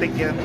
putik yan.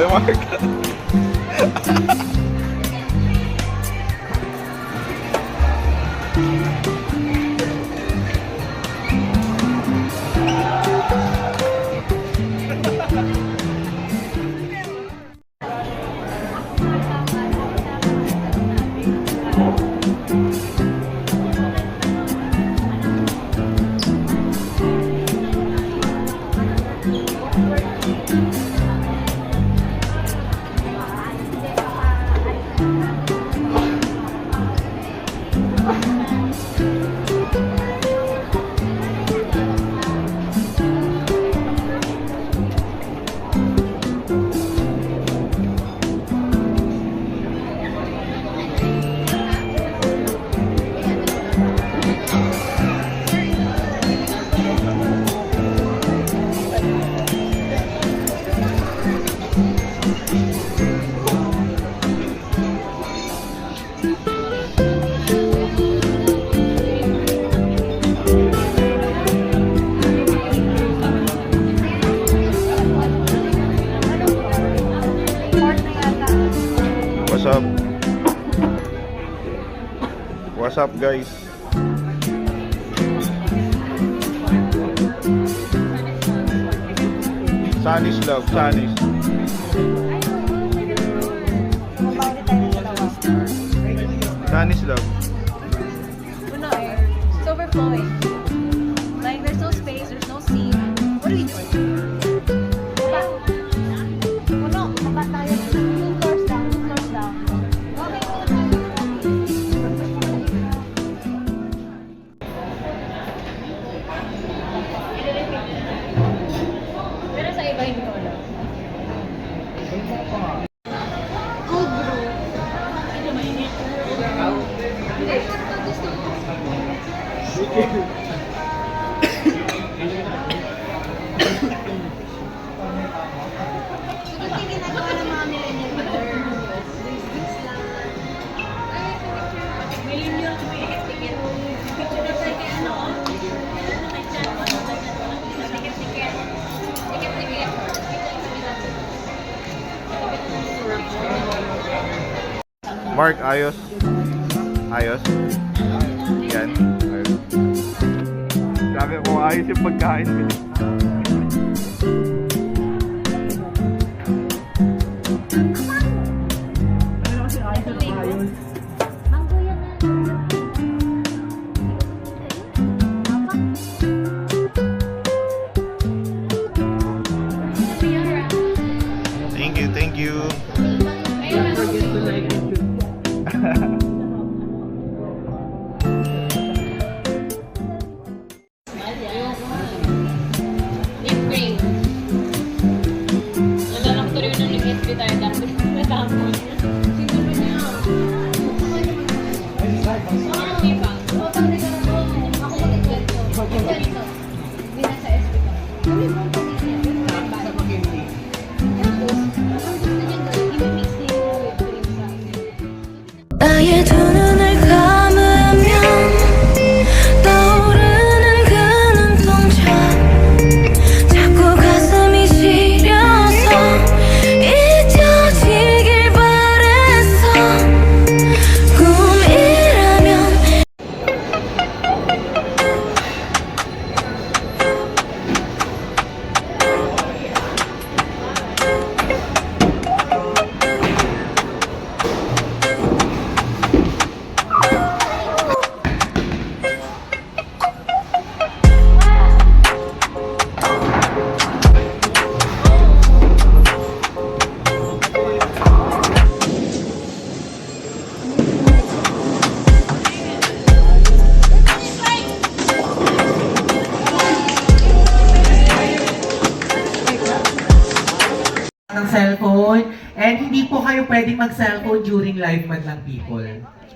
Oy, Mark. What's up? What's up, guys? Sunny's love, Sunny's. Sunny's love. No, it's overflowing. Like there's no space, there's no seat. What are we doing? Puno, baba tayo. 2 floors down, 2 floors down. Pero sa iba hindi ko alam. Cold brew. Medyo mainit. Mark, ayos. Ayos. Yan. Ayos. Sabi ko, ayos yung pagkain. Thank you, thank you. Lip cream. Naghanap ko rin ng lip tayo dahil natapon. Siguro niya. Hindi pa. O, sabi ka na po. Ako mag-kwento. Ganito. Hindi na sa SB ka. Kami po pamilya. Sa pag-ibig. Tapos, ang gusto niya gawin, i-mix niya yung whipped cream sa 나의 두 눈을 감으면 떠오르는 그 눈동자 자꾸 가슴이 시려서 잊혀지길 바랬어 꿈이라면 ng cellphone, and hindi po kayo pwedeng mag-cellphone during live man lang, people.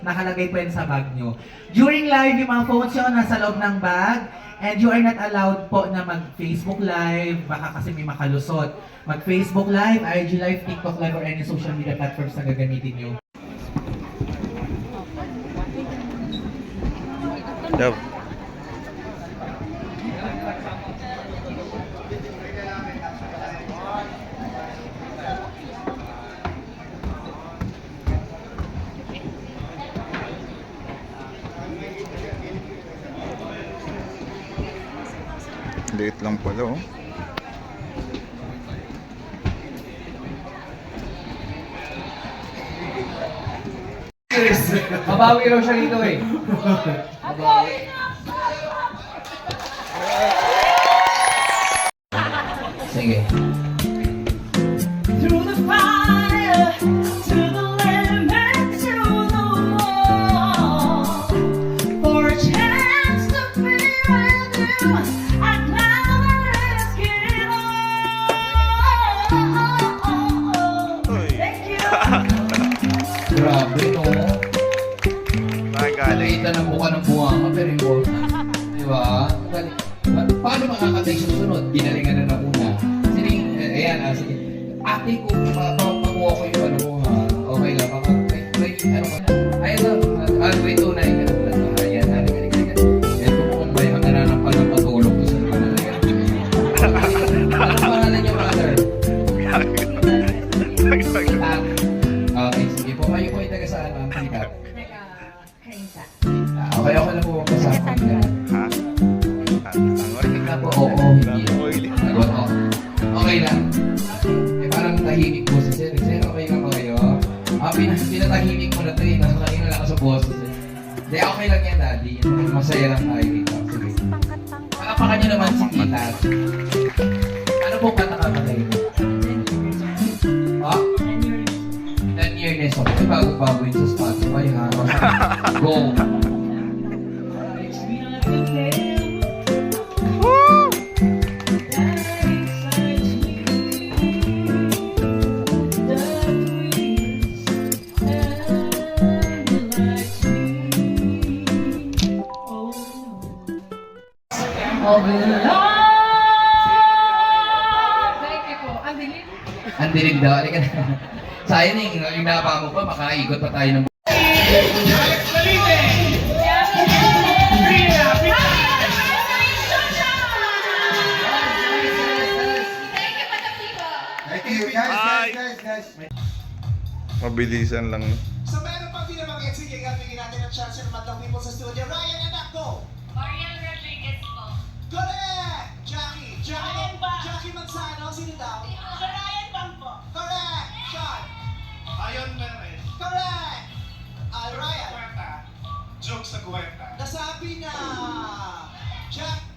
Nakalagay po yan sa bag nyo. During live, yung mga phones nyo nasa loob ng bag, and you are not allowed po na mag-Facebook live, baka kasi may makalusot. Mag-Facebook live, IG live, TikTok live, or any social media platforms na gagamitin nyo. Love. Liit lang pala, oh. Mabawi raw siya dito eh. Sige. Through the fire, to the limit, to the wall. For a chance to be with you, I'd never risk it all. Thank you. Grabe, no? Magaling. Nakita ng buka ng bunga ka, pero yung boss. Di ba? Paano makakatay susunod? Ginalingan na una. Sige, ayan, sige. Ate, kung makuha ko yung ano mo, ha? Okay lang, baka, ano ka? Ayan lang, grade 2 na yung ganun lang. Ayan, halika. Yan po kung may hanggananap pa ng patulog ko sa naman. Anong pangalan niyo, mother? Okay, sige po. Kayo po yung taga saan, ma'am? Halika. Okay, ako lang po magpasama. Ha? Tingnan na po, oo, hindi. Oily. Sagot, oo. Okay lang. Eh, parang tahimik po si Sir. Sir, okay ka ba kayo? Pinatahimik mo na ito eh. Nasa kanina lang ako sa boses eh. Hindi, okay lang yan, Daddy. Masaya lang tayo dito. Sige. Pakapakan nyo naman si Tita. Ano pong katakapatay mo? Ha? 10 years. Okay, bago-bago yun sa Spotify, ha? Go! Ang dilim daw. Halika na. Sayang yung napa mo pa, makaikot pa tayo ng... Mabilisan lang. So meron pa kaya bigyan natin ang chance ng madlang people sa studio. Ryan, anak ko! Marian Rodriguez po. Correct! Jackie! Ryan ba? Jackie Manzano, sino daw? Sa Ryan Bang po. Correct! Sean! Ayon Perez. Correct! Ryan! Kwenta. Joke sa kwenta. Nasabi na! Jack